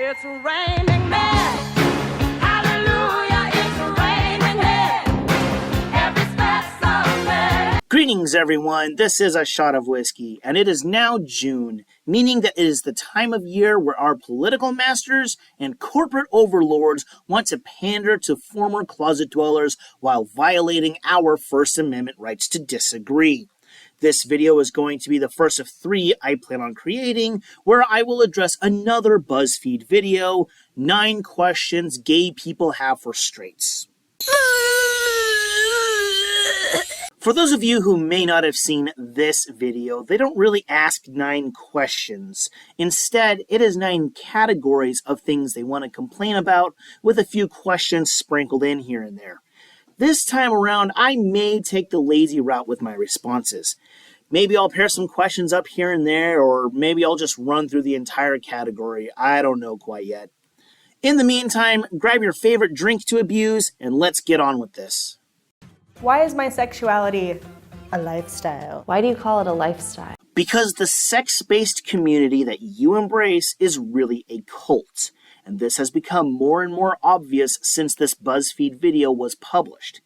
It's raining men. Hallelujah, it's raining men. Every specimen. Greetings, everyone. This is A Shot of Whiskey, and it is now June, meaning that it is the time of year where our political masters and corporate overlords want to pander to former closet dwellers while violating our First Amendment rights to disagree. This video is going to be the first of 3 I plan on creating, where I will address another BuzzFeed video, 9 questions gay people have for straights. For those of you who may not have seen this video, they don't really ask 9 questions. Instead, it is 9 categories of things they want to complain about, with a few questions sprinkled in here and there. This time around, I may take the lazy route with my responses. Maybe I'll pair some questions up here and there, or maybe I'll just run through the entire category. I don't know quite yet. In the meantime, grab your favorite drink to abuse, and let's get on with this. Why is my sexuality a lifestyle? Why do you call it a lifestyle? Because the sex-based community that you embrace is really a cult. And this has become more and more obvious since this BuzzFeed video was published.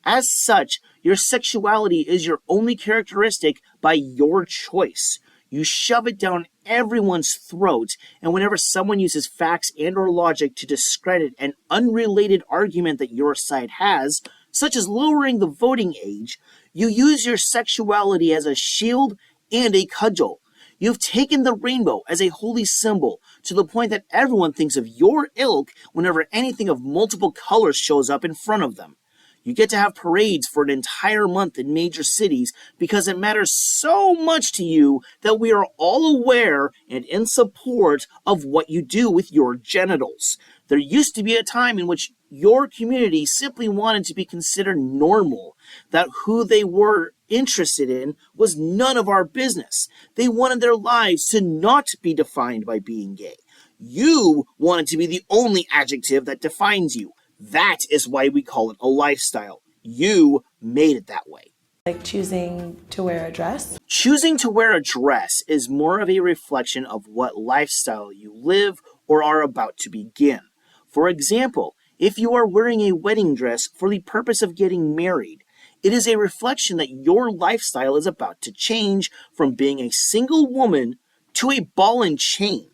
As such, your sexuality is your only characteristic by your choice. You shove it down everyone's throat, and whenever someone uses facts and or logic to discredit an unrelated argument that your side has, such as lowering the voting age, you use your sexuality as a shield and a cudgel. You've taken the rainbow as a holy symbol to the point that everyone thinks of your ilk whenever anything of multiple colors shows up in front of them. You get to have parades for an entire month in major cities because it matters so much to you that we are all aware and in support of what you do with your genitals. There used to be a time in which your community simply wanted to be considered normal, that who they were interested in was none of our business. They wanted their lives to not be defined by being gay. You wanted to be the only adjective that defines you. That is why we call it a lifestyle. You made it that way. Like choosing to wear a dress? Choosing to wear a dress is more of a reflection of what lifestyle you live or are about to begin. For example, if you are wearing a wedding dress for the purpose of getting married, it is a reflection that your lifestyle is about to change from being a single woman to a ball and chain.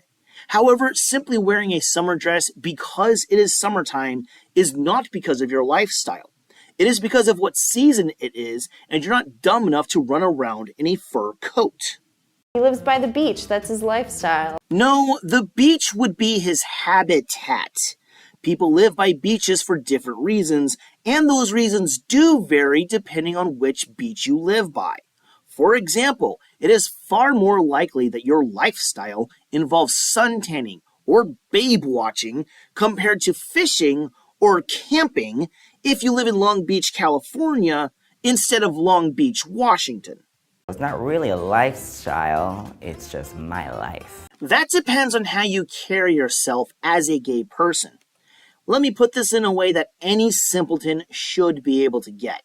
However, simply wearing a summer dress because it is summertime is not because of your lifestyle. It is because of what season it is, and you're not dumb enough to run around in a fur coat. He lives by the beach. That's his lifestyle. No, the beach would be his habitat. People live by beaches for different reasons, and those reasons do vary depending on which beach you live by. For example, it is far more likely that your lifestyle involves suntanning or babe watching compared to fishing or camping if you live in Long Beach, California, instead of Long Beach, Washington. It's not really a lifestyle, it's just my life. That depends on how you carry yourself as a gay person. Let me put this in a way that any simpleton should be able to get.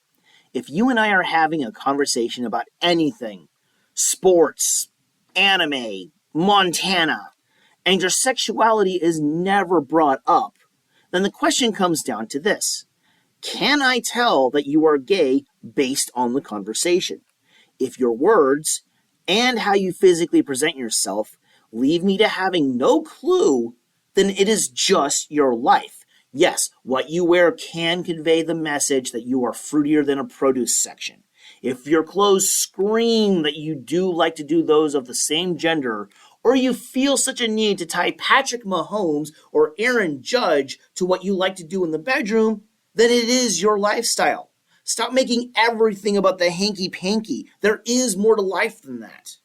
If you and I are having a conversation about anything, sports, anime, Montana, and your sexuality is never brought up, then the question comes down to this. Can I tell that you are gay based on the conversation? If your words and how you physically present yourself leave me to having no clue, then it is just your life. Yes, what you wear can convey the message that you are fruitier than a produce section. If your clothes scream that you do like to do those of the same gender, or you feel such a need to tie Patrick Mahomes or Aaron Judge to what you like to do in the bedroom, then it is your lifestyle. Stop making everything about the hanky-panky. There is more to life than that.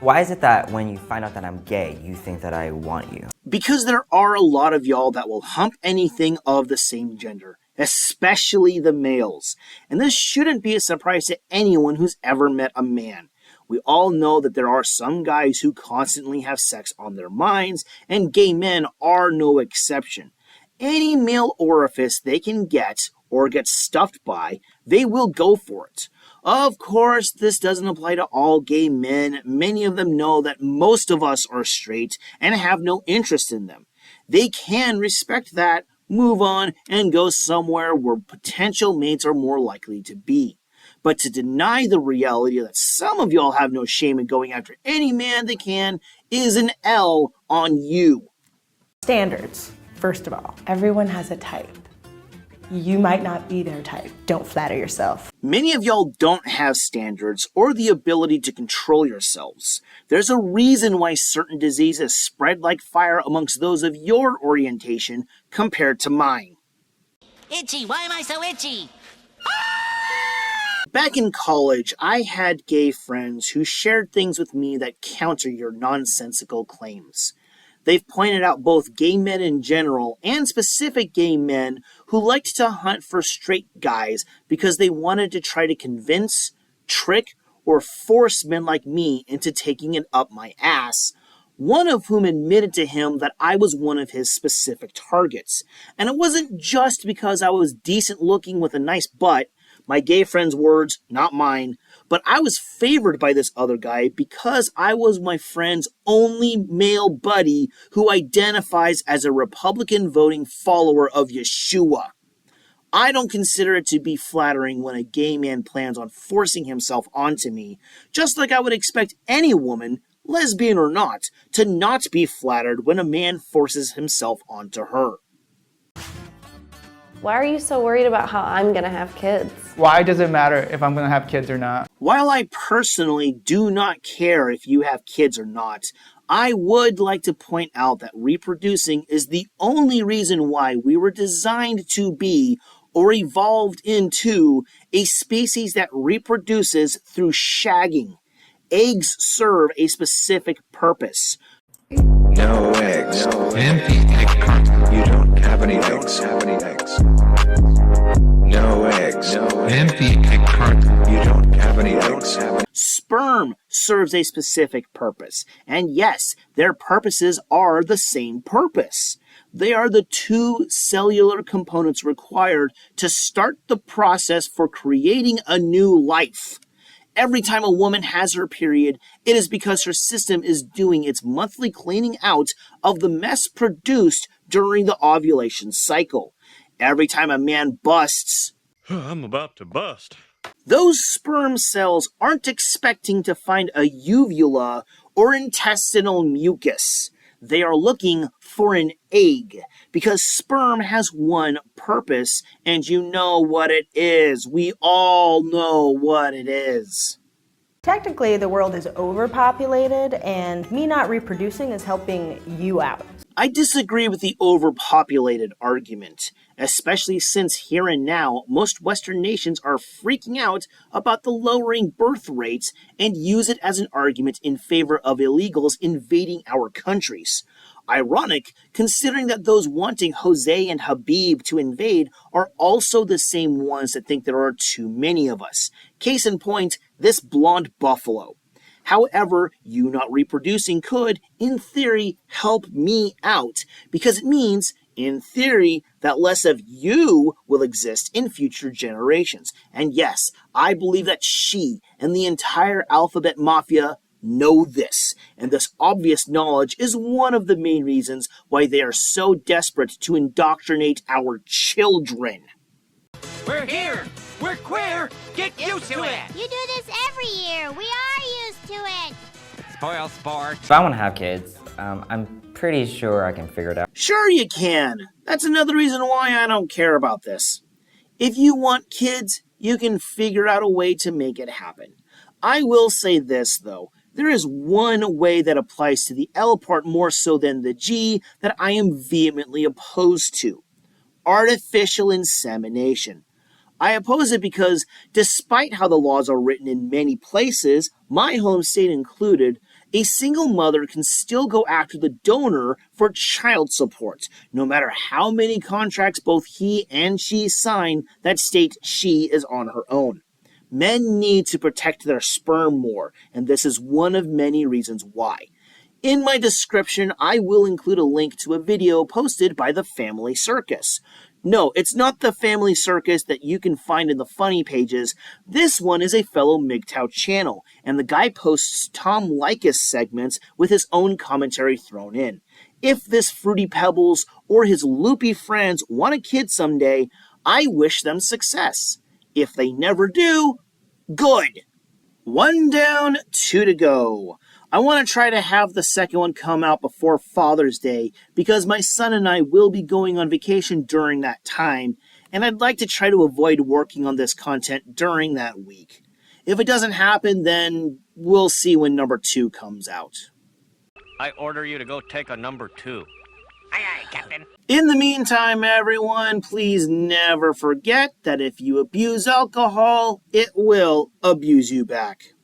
Why is it that when you find out that I'm gay, you think that I want you? Because there are a lot of y'all that will hump anything of the same gender, especially the males. And this shouldn't be a surprise to anyone who's ever met a man. We all know that there are some guys who constantly have sex on their minds, and gay men are no exception. Any male orifice they can get or get stuffed by, they will go for it. Of course, this doesn't apply to all gay men. Many of them know that most of us are straight and have no interest in them. They can respect that, move on, and go somewhere where potential mates are more likely to be. But to deny the reality that some of y'all have no shame in going after any man they can is an L on you. Standards, first of all. Everyone has a type. You might not be their type. Don't flatter yourself. Many of y'all don't have standards or the ability to control yourselves. There's a reason why certain diseases spread like fire amongst those of your orientation compared to mine. Itchy, why am I so itchy? Back in college, I had gay friends who shared things with me that counter your nonsensical claims. They've pointed out both gay men in general and specific gay men who liked to hunt for straight guys because they wanted to try to convince, trick, or force men like me into taking it up my ass, one of whom admitted to him that I was one of his specific targets. And it wasn't just because I was decent looking with a nice butt, my gay friend's words, not mine, but I was favored by this other guy because I was my friend's only male buddy who identifies as a Republican voting follower of Yeshua. I don't consider it to be flattering when a gay man plans on forcing himself onto me, just like I would expect any woman, lesbian or not, to not be flattered when a man forces himself onto her. Why are you so worried about how I'm gonna have kids? Why does it matter if I'm going to have kids or not? While I personally do not care if you have kids or not, I would like to point out that reproducing is the only reason why we were designed to be, or evolved into, a species that reproduces through shagging. Eggs serve a specific purpose. No eggs. Empty egg carton. You don't have any eggs. No eggs. Empty egg carton. You don't have any eggs. Sperm serves a specific purpose. And yes, their purposes are the same purpose. They are the two cellular components required to start the process for creating a new life. Every time a woman has her period, it is because her system is doing its monthly cleaning out of the mess produced during the ovulation cycle. Every time a man busts, I'm about to bust. Those sperm cells aren't expecting to find a uvula or intestinal mucus. They are looking for an egg, because sperm has one purpose, and you know what it is. We all know what it is. Technically, the world is overpopulated, and me not reproducing is helping you out. I disagree with the overpopulated argument, especially since here and now, most Western nations are freaking out about the lowering birth rates and use it as an argument in favor of illegals invading our countries. Ironic, considering that those wanting Jose and Habib to invade are also the same ones that think there are too many of us. Case in point, this blonde buffalo. However, you not reproducing could, in theory, help me out, because it means, in theory, that less of you will exist in future generations. And yes, I believe that she and the entire alphabet mafia know this, and this obvious knowledge is one of the main reasons why they are so desperate to indoctrinate our children. We're here! We're queer! Get used to it! You do this every year. We are used to it. Spoil sport. If I want to have kids, I'm pretty sure I can figure it out. Sure you can. That's another reason why I don't care about this. If you want kids, you can figure out a way to make it happen. I will say this, though. There is one way that applies to the L part more so than the G that I am vehemently opposed to. Artificial insemination. I oppose it because, despite how the laws are written in many places, my home state included, a single mother can still go after the donor for child support, no matter how many contracts both he and she sign that state she is on her own. Men need to protect their sperm more, and this is one of many reasons why. In my description, I will include a link to a video posted by the Family Circus. No, it's not the Family Circus that you can find in the funny pages. This one is a fellow MGTOW channel, and the guy posts Tom Leykis segments with his own commentary thrown in. If this Fruity Pebbles or his loopy friends want a kid someday, I wish them success. If they never do, good. 1 down, 2 to go. I want to try to have the second one come out before Father's Day because my son and I will be going on vacation during that time, and I'd like to try to avoid working on this content during that week. If it doesn't happen, then we'll see when number 2 comes out. I order you to go take a number 2. Aye, aye, Captain. In the meantime, everyone, please never forget that if you abuse alcohol, it will abuse you back.